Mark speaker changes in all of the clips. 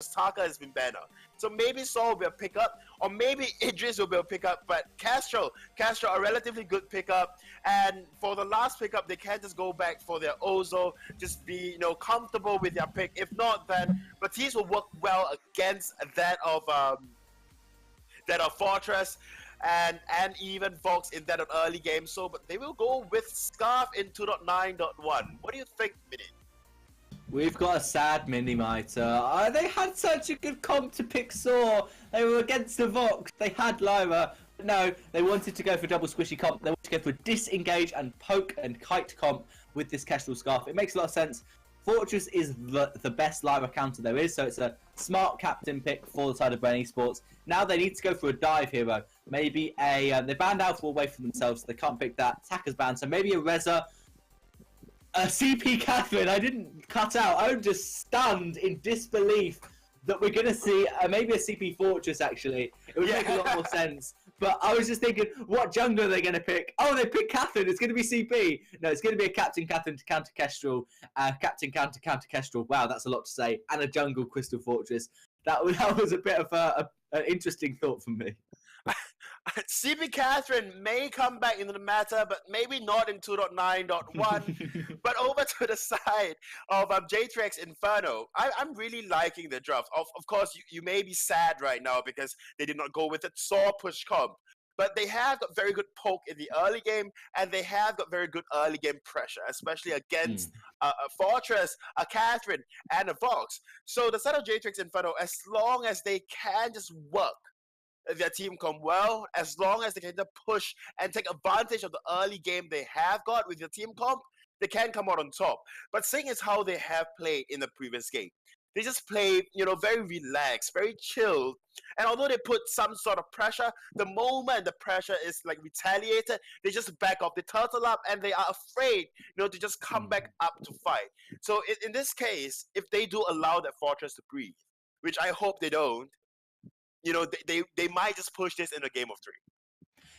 Speaker 1: Taka has been better. So maybe Saul will be a pickup, or maybe Idris will be a pickup, but Castro, a relatively good pickup. And for the last pickup, they can't just go back for their Ozo, just be, comfortable with their pick. If not, then Batiste will work well against that of Fortress and even Vox in that early game. So, but they will go with Scarf in 2.9.1. What do you think, Mini?
Speaker 2: We've got a sad Minimiter. They had such a good comp to pick Saw. They were against the Vox. They had Lyra. But no, they wanted to go for double squishy comp. They wanted to go for disengage and poke and kite comp with this Kestrel Scarf. It makes a lot of sense. Fortress is the best Lyra counter there is, so it's a smart captain pick for the side of Bren Esports. Now they need to go for a dive hero. Maybe they banned Alpha away from themselves, so they can't pick that. Attacker's banned, so maybe a Reza. CP Catherine, I didn't cut out. I'm just stunned in disbelief that we're going to see maybe a CP Fortress, actually. It would make a lot more sense. But I was just thinking, what jungler are they going to pick? Oh, they picked Catherine. It's going to be CP. No, it's going to be a Captain Catherine to counter Kestrel. Captain counter Kestrel. Wow, that's a lot to say. And a jungle Crystal Fortress. That was a bit of an interesting thought from me.
Speaker 1: CP Catherine may come back into the meta, but maybe not in 2.9.1. But over to the side of J3X Inferno, I'm really liking the draft. Of course, you may be sad right now because they did not go with it. Saw push comp. But they have got very good poke in the early game, and they have got very good early game pressure, especially against a Fortress, a Catherine, and a Vox. So the side of J3X Inferno, as long as they can just work their team come well, as long as they can push and take advantage of the early game they have got with their team comp, they can come out on top. But seeing as how they have played in the previous game, they just play, very relaxed, very chilled. And although they put some sort of pressure, the moment the pressure is like retaliated, they just back off, they turtle up, and they are afraid, to just come back up to fight. So in this case, if they do allow that Fortress to breathe, which I hope they don't, they might just push this in a game of 3.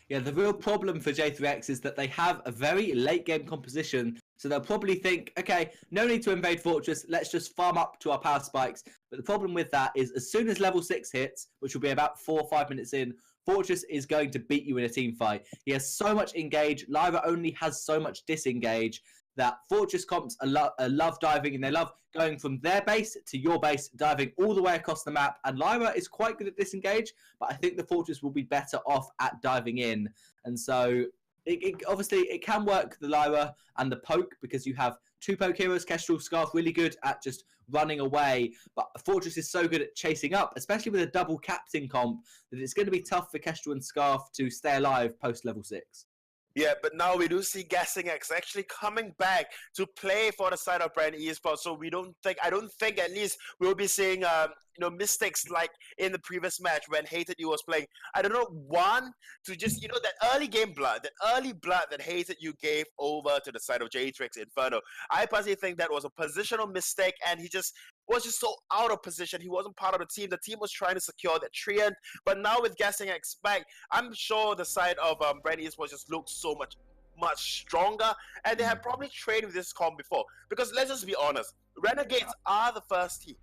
Speaker 2: Yeah, the real problem for J3X is that they have a very late game composition, so they'll probably think, okay, no need to invade Fortress, let's just farm up to our power spikes. But the problem with that is as soon as level 6 hits, which will be about 4 or 5 minutes in, Fortress is going to beat you in a team fight. He has so much engage, Lyra only has so much disengage, that Fortress comps love diving, and they love going from their base to your base, diving all the way across the map. And Lyra is quite good at disengage, but I think the Fortress will be better off at diving in. And so, obviously, it can work, the Lyra and the poke, because you have 2 poke heroes. Kestrel, Scarf, really good at just running away. But Fortress is so good at chasing up, especially with a double captain comp, that it's going to be tough for Kestrel and Scarf to stay alive post level 6.
Speaker 1: Yeah, but now we do see J3X actually coming back to play for the side of Bren Esports. So I don't think at least we'll be seeing mistakes like in the previous match when Hated You was playing. I don't know, one to just that early game blood, that Hated You gave over to the side of J3X Inferno. I personally think that was a positional mistake, and he just was just so out of position. He wasn't part of the team. The team was trying to secure that Treant. But now with J3X back, I'm sure the side of Bren Esports just looks so much stronger. And they have probably trained with this comp before. Because let's just be honest, Renegades are the first team.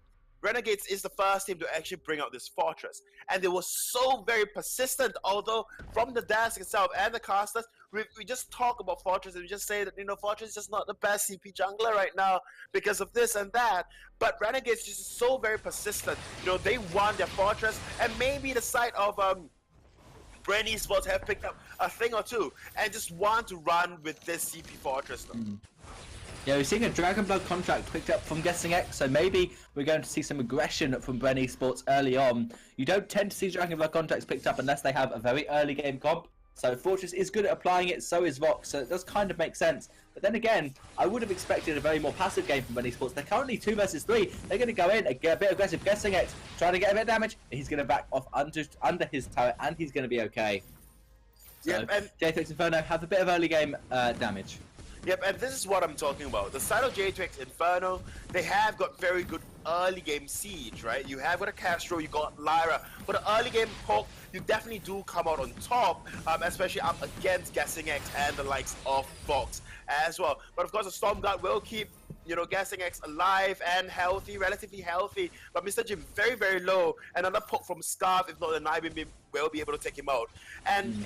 Speaker 1: Renegades is the first team to actually bring out this Fortress. And they were so very persistent, although from the desk itself and the casters, we just talk about Fortress and we just say that, Fortress is just not the best CP jungler right now because of this and that. But Renegades is just so very persistent. They won their Fortress, and maybe the side of Bren Esports have picked up a thing or two and just want to run with this CP Fortress now.
Speaker 2: Yeah, we're seeing a Dragon Blood contract picked up from J3X, so maybe we're going to see some aggression from Bren Esports early on. You don't tend to see Dragon Blood contracts picked up unless they have a very early game comp. So Fortress is good at applying it, so is Vox, so it does kind of make sense. But then again, I would have expected a very more passive game from Bren Esports. They're currently 2 versus 3. They're going to go in and get a bit aggressive. J3X trying to get a bit of damage. He's going to back off under his turret, and he's going to be okay. So
Speaker 1: yep, and
Speaker 2: J3X Inferno have a bit of early game damage.
Speaker 1: Yep, and this is what I'm talking about. The side of J3X Inferno, they have got very good early game siege, right? You have got a Castro, you got Lyra. For the early game poke, you definitely do come out on top, especially up against J3X and the likes of Vox as well. But of course, the Storm Guard will keep Gassing X alive and healthy, relatively healthy, but Mr. Jim very, very low. Another poke from Scarf, if not the Nibin Beam, will be able to take him out. And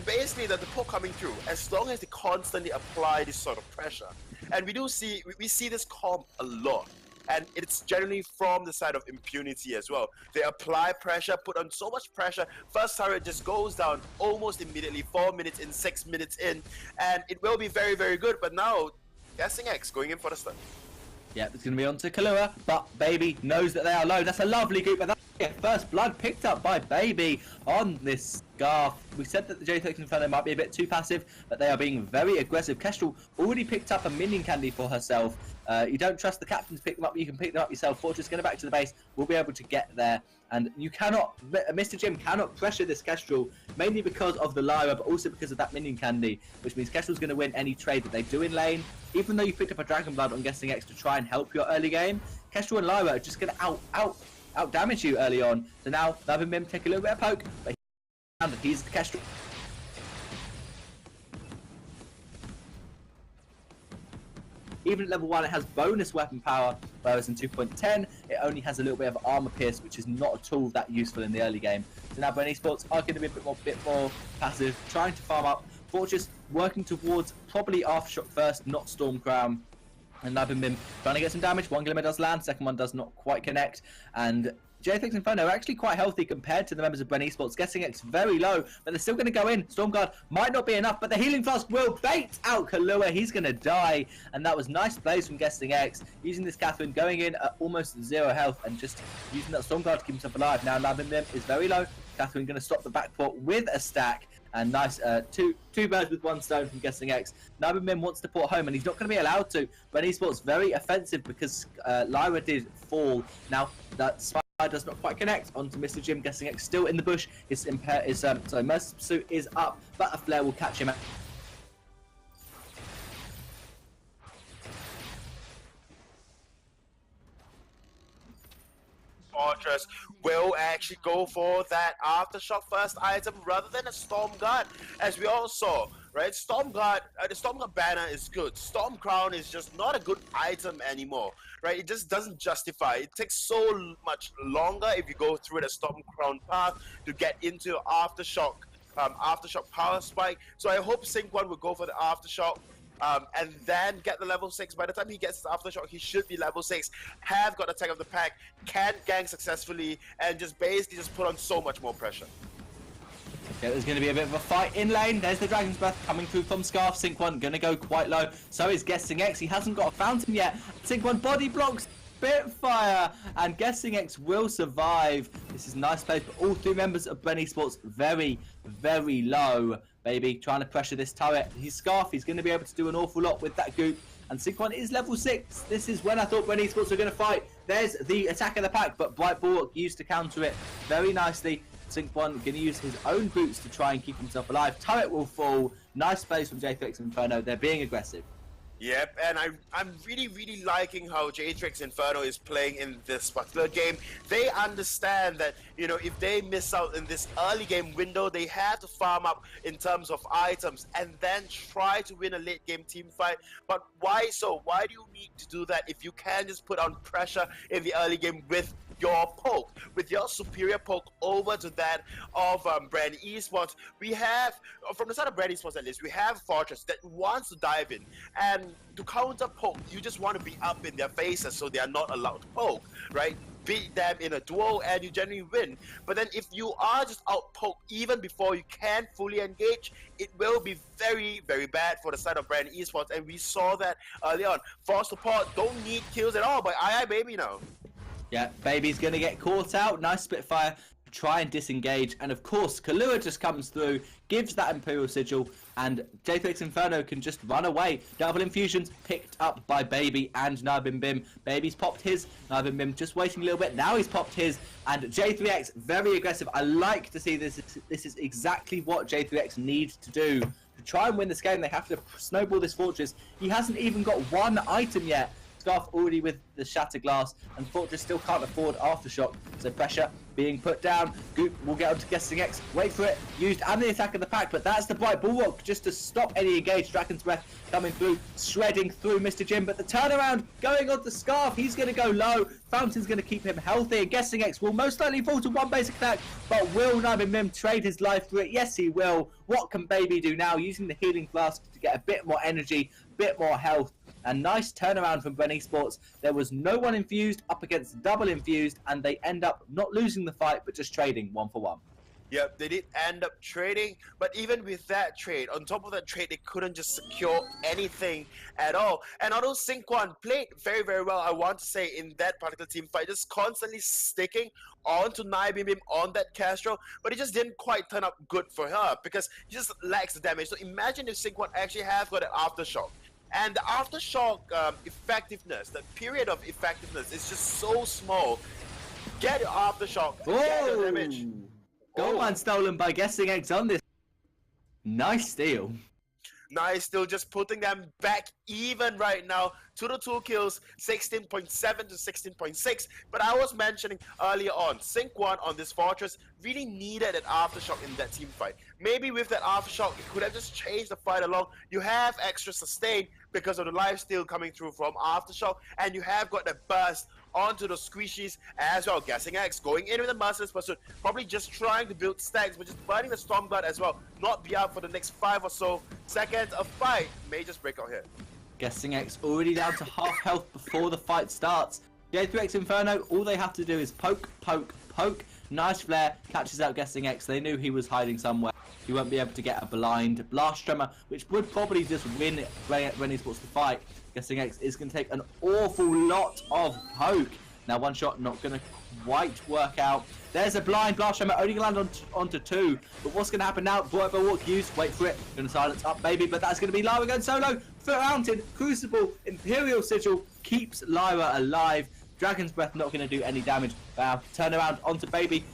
Speaker 1: basically the poke coming through, as long as they constantly apply this sort of pressure. And we see this comp a lot. And it's generally from the side of impunity as well. They apply pressure, put on so much pressure. First turret just goes down almost immediately, 4 minutes in, 6 minutes in. And it will be very, very good. But now, Gassing X going in for the stun.
Speaker 2: Yeah, it's going to be on to Kahlua, but Baby knows that they are low. That's a lovely group, but that's first blood picked up by Baby on this Scarf. We said that the J3X Inferno might be a bit too passive, but they are being very aggressive. Kestrel already picked up a minion candy for herself. You don't trust the captain to pick them up, you can pick them up yourself. Fortress going back to the base, will be able to get there. And you cannot, Mr. Jim cannot pressure this Kestrel, mainly because of the Lyra, but also because of that minion candy, which means Kestrel's going to win any trade that they do in lane. Even though you picked up a Dragon Blood on Guessing X to try and help your early game, Kestrel and Lyra are just going to out damage you early on. So now, Nibin Beam take a little bit of poke, but he's the Kestrel. Even at level 1, it has bonus weapon power, whereas in 2.10, it only has a little bit of armor pierce, which is not at all that useful in the early game. So now Bren Esports are going to be a bit more passive, trying to farm up. Fortress working towards probably Aftershock first, not Storm Crown. And Nibin Beam trying to get some damage. One Glimmer does land, second one does not quite connect. And J3X Inferno are actually quite healthy compared to the members of Bren Esports. Guessing X very low, but they're still going to go in. Stormguard might not be enough, but the Healing Flask will bait out Kahlua. He's going to die. And that was nice plays from Guessing X. Using this Catherine, going in at almost 0 health and just using that Stormguard to keep himself alive. Now Nibin Beam is very low. Catherine going to stop the backport with a stack. And nice, two birds with one stone from Guessing X. Nibin Beam wants to port home, and he's not going to be allowed to. Bren Esports very offensive because Lyra did fall. Now that Spy does not quite connect onto Mr. Jim. Guessing X still in the bush. Mercy's Pursuit is up, but a flare will catch him out.
Speaker 1: Fortress will actually go for that Aftershock first item rather than a Storm Guard, as we all saw, right? Storm Guard, the Storm Guard banner is good. Storm Crown is just not a good item anymore, right? It just doesn't justify. It takes so much longer if you go through the Storm Crown path to get into Aftershock, Aftershock Power Spike. So I hope Sync One will go for the Aftershock. And then get the level 6. By the time he gets his Aftershock, he should be level 6. Have got attack of the pack, can gank successfully, and just basically just put on so much more pressure.
Speaker 2: Yeah, there's going to be a bit of a fight in lane. There's the Dragon's Breath coming through from Scarf. Sync One going to go quite low. So is Guessing X. He hasn't got a fountain yet. Sync One body blocks Spitfire, and Guessing X will survive. This is nice play for all three members of Bren Esports. Very, very low. Baby trying to pressure this turret. His Scarf, he's going to be able to do an awful lot with that goop. And Sync One is level 6. This is when I thought Bren Esports were going to fight. There's the attack of the pack, but Bright Bulwark used to counter it very nicely. Sync One going to use his own boots to try and keep himself alive. Turret will fall. Nice plays from J3X Inferno. They're being aggressive.
Speaker 1: Yep, and I'm really, really liking how J3X Inferno is playing in this particular game. They understand that, you know, if they miss out in this early game window, they have to farm up in terms of items and then try to win a late game team fight. But why so? Why do you need to do that if you can just put on pressure in the early game with your poke, with your superior poke over to that of Bren Esports? We have, from the side of Bren Esports at least, we have Fortress that wants to dive in, and to counter poke, you just want to be up in their faces so they are not allowed to poke, right? Beat them in a duel and you generally win. But then if you are just out poke even before you can fully engage, it will be very, very bad for the side of Bren Esports, and we saw that early on. Force support don't need kills at all, but aye baby now.
Speaker 2: Yeah, Baby's going to get caught out. Nice Spitfire to try and disengage. And of course, Kahlua just comes through, gives that Imperial Sigil, and J3X Inferno can just run away. Double Infusions picked up by Baby and Nibin Beam. Baby's popped his. Nibin Beam just waiting a little bit. Now he's popped his. And J3X, very aggressive. I like to see this. This is exactly what J3X needs to do. To try and win this game, they have to snowball this Fortress. He hasn't even got one item yet. Scarf already with the Shatter Glass, and Fortress still can't afford Aftershock, so pressure being put down. Goop will get onto Guessing X, wait for it, used and the attack of the pack, but that's the Bright Bulwark just to stop any engaged. Dragon's Breath coming through, shredding through Mr. Jim, but the turnaround going on the Scarf, he's going to go low. Fountain's going to keep him healthy, and Guessing X will most likely fall to one basic attack, but will Nibin Mim trade his life for it? Yes, he will. What can Baby do now? Using the Healing Flask to get a bit more energy, bit more health. A nice turnaround from Bren Esports. There was no one infused up against double infused, and they end up not losing the fight, but just trading 1-for-1.
Speaker 1: Yep, they did end up trading, but even with that trade, on top of that trade, they couldn't just secure anything at all. And although Synquan played very, very well, I want to say, in that particular team fight, just constantly sticking onto Naibim on that Castro, but it just didn't quite turn out good for her because he just lacks the damage. So imagine if Synquan actually have got an Aftershock. And the Aftershock effectiveness, the period of effectiveness is just so small. Get your Aftershock, get your damage.
Speaker 2: Goldmine stolen by Guessing X on this. Nice steal.
Speaker 1: Nice steal, just putting them back even right now to the 2 kills, 16.7 to 16.6. But I was mentioning earlier on, Synquan on this Fortress really needed an Aftershock in that team fight. Maybe with that Aftershock, it could have just changed the fight along. You have extra sustain because of the lifesteal coming through from Aftershock, and you have got the burst onto the squishies as well. Guessing X going in with the Merciless Pursuit, probably just trying to build stacks, but just burning the Stormblood as well. Not be out for the next 5 or so seconds. A fight may just break out here.
Speaker 2: Guessing X already down to half health before the fight starts. J3X Inferno, all they have to do is poke, poke, poke. Nice flare, catches out Guessing X. They knew he was hiding somewhere. He won't be able to get a blind Blast Tremor, which would probably just win when Esports the fight. Guessing X is going to take an awful lot of poke. Now, one shot not going to quite work out. There's a blind Blast Tremor, only going to land onto 2. But what's going to happen now? Bright Bulwark used, wait for it. Going to silence up, Baby, but that's going to be Lyra going solo. Fountain, Crucible, Imperial Sigil keeps Lyra alive. Dragon's Breath not going to do any damage. Turn around onto Baby.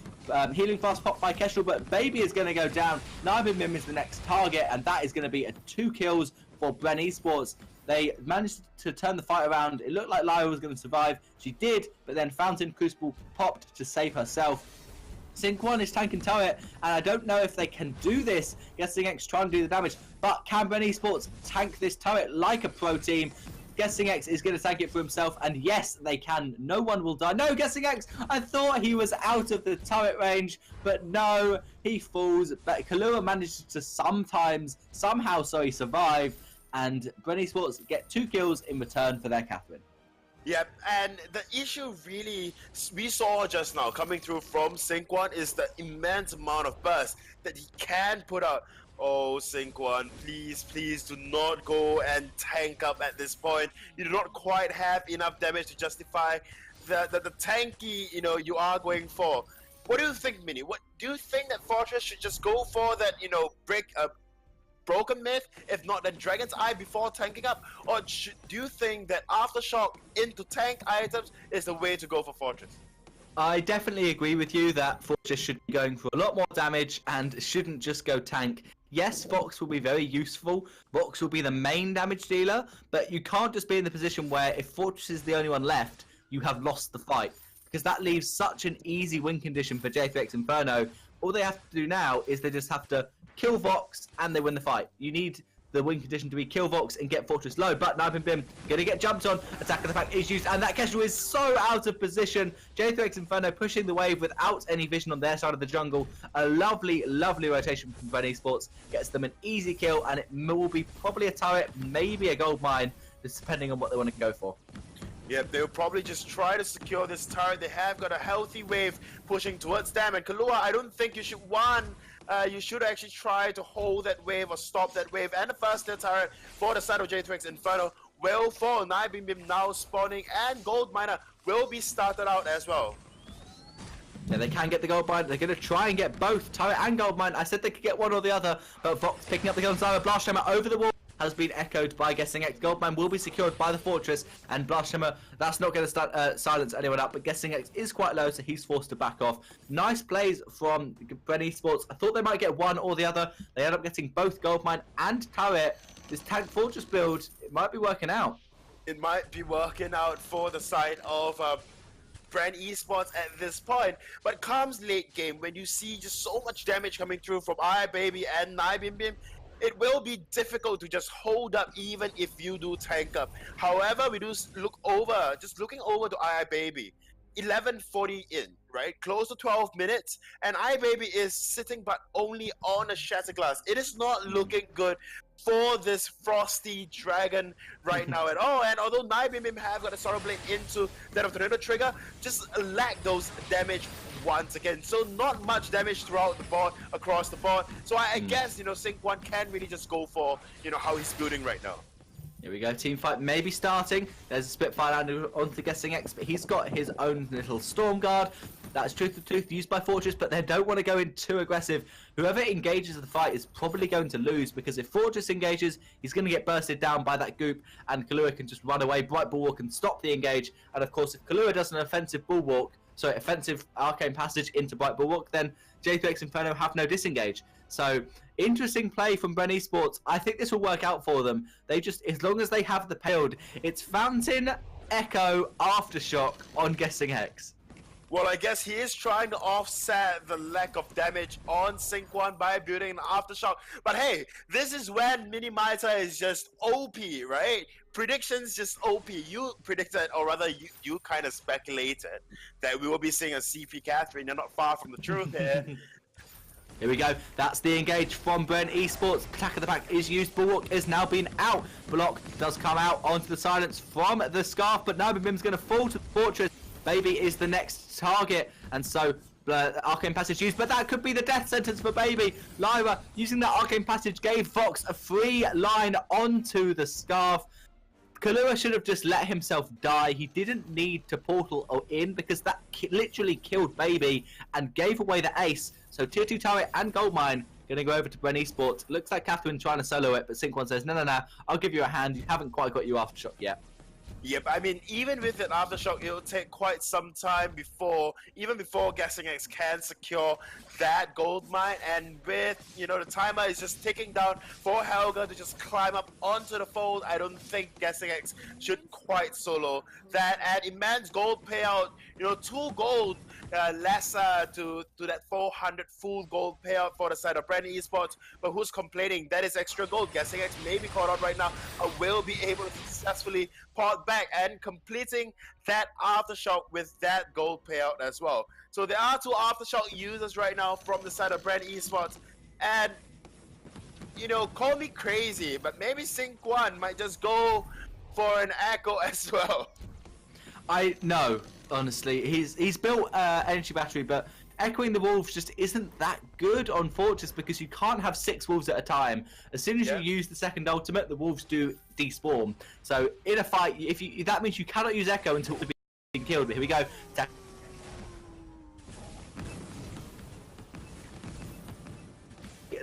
Speaker 2: Healing Fast pop by Kestrel, but Baby is going to go down. Naibin Mim is the next target, and that is going to be a 2 kills for Bren Esports. They managed to turn the fight around. It looked like Lyra was going to survive. She did, but then Fountain Crucible popped to save herself. Synquan is tanking turret, and I don't know if they can do this. Guessing X trying to do the damage, but can Bren Esports tank this turret like a pro team? Guessing X is going to tank it for himself, and yes, they can. No one will die. No, Guessing X, I thought he was out of the turret range, but no, he falls. But Kalua manages to somehow survive, and Bren Esports get 2 kills in return for their Catherine.
Speaker 1: Yep, and the issue really we saw just now coming through from Synquan is the immense amount of burst that he can put out. Oh, Synquan, please do not go and tank up at this point. You do not quite have enough damage to justify the tanky, you are going for. What do you think, Mini? What do you think that Fortress should just go for that, break a Broken Myth, if not then Dragon's Eye before tanking up? Or do you think that Aftershock into tank items is the way to go for Fortress?
Speaker 2: I definitely agree with you that Fortress should be going for a lot more damage and shouldn't just go tank. Yes, Vox will be very useful. Vox will be the main damage dealer, but you can't just be in the position where if Fortress is the only one left, you have lost the fight. Because that leaves such an easy win condition for J3X Inferno. All they have to do now is they just have to kill Vox and they win the fight. You need the win condition to be kill Vox and get Fortress low, but Naibin Mim gonna get jumped on. Attack of the Pack is used, and that Kestrel is so out of position. J3X Inferno pushing the wave without any vision on their side of the jungle. A lovely rotation from Bren Esports gets them an easy kill, and it will be probably a turret, maybe a gold mine, just depending on what they want to go for.
Speaker 1: Yeah, they'll probably just try to secure this turret. They have got a healthy wave pushing towards them, and Kalua, I don't think you should you should actually try to hold that wave or stop that wave. And the first turret for the side of J3X Inferno will fall. Naibin Mim now spawning, and Gold Miner will be started out as well.
Speaker 2: Yeah, they can get the gold mine. They're going to try and get both turret and gold mine. I said they could get one or the other, but Vox picking up the gold mine. Blast Tremor over the wall has been echoed by Guessing X. Goldmine will be secured by the Fortress, and Blast Tremor, that's not going to start silence anyone up, but Guessing X is quite low, so he's forced to back off. Nice plays from Bren Esports. I thought they might get one or the other. They end up getting both Goldmine and turret. This tank Fortress build, it might be working out.
Speaker 1: it might be working out for the side of Bren Esports at this point, but comes late game when you see just so much damage coming through from iBaby and Nibim, it will be difficult to just hold up even if you do tank up. However, we do look over, just looking over to iBaby, 11:40 in, right? Close to 12 minutes, and iBaby is sitting but only on a shatter glass. It is not looking good for this Frosty Dragon right now at all. And although Nibim have got a Sorrow Blade into that of Tornado Trigger, just lack those damage once again. So not much damage throughout the board, across the board. So I guess, you know, Sync 1 can really just go for, you know, how he's building right now.
Speaker 2: Here we go, team fight maybe starting. There's a Spitfire landing onto Guessing X, but he's got his own little Storm Guard. That's Truth of Tooth used by Fortress, but they don't want to go in too aggressive. Whoever engages the fight is probably going to lose, because if Fortress engages, he's going to get bursted down by that goop, and Kahlua can just run away. Bright Bulwark can stop the engage, and of course, if Kahlua does an offensive Arcane Passage into Bright Bulwark, then J3X Inferno have no disengage. So, interesting play from Bren Esports. I think this will work out for them. They just, as long as they have the payload, it's Fountain, Echo, Aftershock on Guessing X.
Speaker 1: Well, I guess he is trying to offset the lack of damage on Sync 1 by building an Aftershock. But hey, this is when Minimizer is just OP, right? Predictions just OP. You predicted, or rather you kind of speculated that we will be seeing a CP Catherine. You're not far from the truth here.
Speaker 2: Here we go. That's the engage from Bren Esports. Attack of the Pack is used. Bulwark is now being out. Block does come out onto the silence from the Scarf, but Nibim's going to fall to the Fortress. Baby is the next target, and so Arcane Passage used, but that could be the death sentence for Baby. Lyra, using that Arcane Passage, gave Fox a free line onto the Scarf. Kahlua should have just let himself die. He didn't need to portal in, because that literally killed Baby and gave away the ace. So Tier 2 turret and Goldmine going to go over to Bren Esports. Looks like Catherine trying to solo it, but Sync 1 says, no, I'll give you a hand. You haven't quite got your Aftershock yet.
Speaker 1: Yep, I mean, even with an Aftershock, it'll take quite some time before Guessing X can secure that gold mine. And with, you know, the timer is just ticking down for Helga to just climb up onto the fold, I don't think Guessing X should quite solo that. And immense gold payout, you know, 2 gold lesser to that 400 full gold payout for the side of Bren Esports. But who's complaining? That is extra gold. Guessing X may be caught out right now, will be able to successfully pot back and completing that Aftershock with that gold payout as well. So there are 2 Aftershock users right now from the side of Bren Esports, and you know, call me crazy, but maybe Sync 1 might just go for an Echo as well.
Speaker 2: I know, honestly, he's built energy battery, but echoing the wolves just isn't that good on Fortress, because you can't have 6 wolves at a time. As soon as you use the second ultimate, the wolves do despawn. So in a fight, that means you cannot use Echo until it's being killed. But here we go.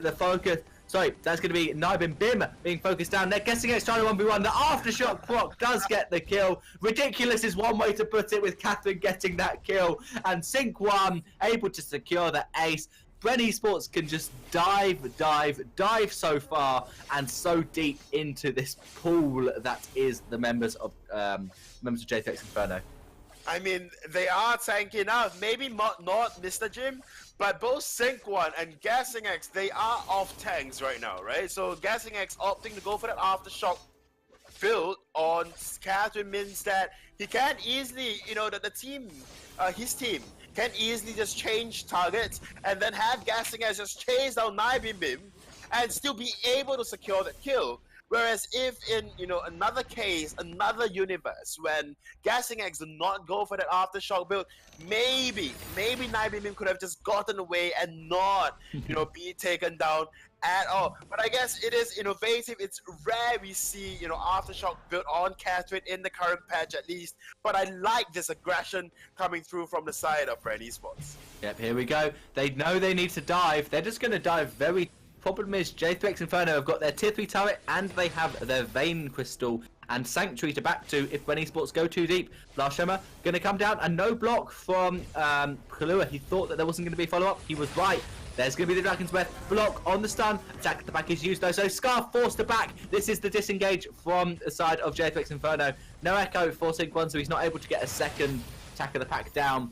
Speaker 2: The focus. Sorry, that's going to be Nibim Bim being focused down there. Guessing it's trying to 1v1. The Aftershock proc does get the kill. Ridiculous is one way to put it, with Catherine getting that kill. And Sync 1 able to secure the ace. Bren Esports can just dive so far and so deep into this pool that is the members of J3X Inferno.
Speaker 1: I mean, they are tanking out. Maybe not Mr. Jim, but both Sync 1 and Guessing X, they are off tanks right now, right? So Guessing X opting to go for that Aftershock build on Catherine means that he can easily, you know, that the team, his team, can easily just change targets and then have Guessing X just chase down Nibim and still be able to secure the kill. Whereas if in, you know, another case, another universe, when Guessing X did not go for that Aftershock build, maybe Nibim could have just gotten away and not, you know, be taken down at all. But I guess it is innovative. It's rare we see, you know, Aftershock built on Catherine in the current patch at least. But I like this aggression coming through from the side of Bren Esports.
Speaker 2: Yep, here we go. They know they need to dive. They're just going to dive very... Problem is, J3X Inferno have got their tier 3 turret and they have their Vein Crystal. and Sanctuary to back to if Bren Esports go too deep. Blast Shimmer going to come down, and no block from Kalua. He thought that there wasn't going to be a follow-up. He was right. There's going to be the Dragon's Breath block on the stun. Attack at the back is used though, so Scarf forced to back. This is the disengage from the side of J3X Inferno. No echo forcing one, so he's not able to get a second attack of the pack down.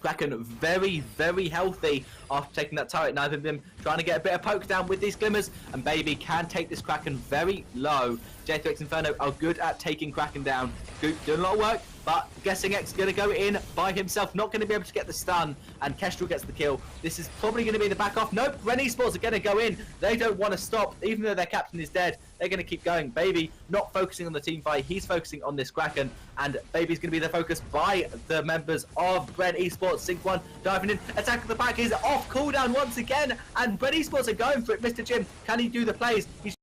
Speaker 2: Kraken very, very healthy after taking that turret. Neither of them trying to get a bit of poke down with these glimmers, and Baby can take this Kraken very low. J3X Inferno are good at taking Kraken down. Goop doing a lot of work, but Guessing X going to go in by himself, not going to be able to get the stun, and Kestrel gets the kill. This is probably going to be the back off. Nope, Bren Esports are going to go in. They don't want to stop, even though their captain is dead. They're going to keep going. Baby not focusing on the team fight, he's focusing on this Kraken, and Baby's going to be the focus by the members of Bren Esports. Sync 1 diving in, attack at the back is off cooldown once again, and Bren Esports are going for it. Mr. Jim, can he do the plays? He's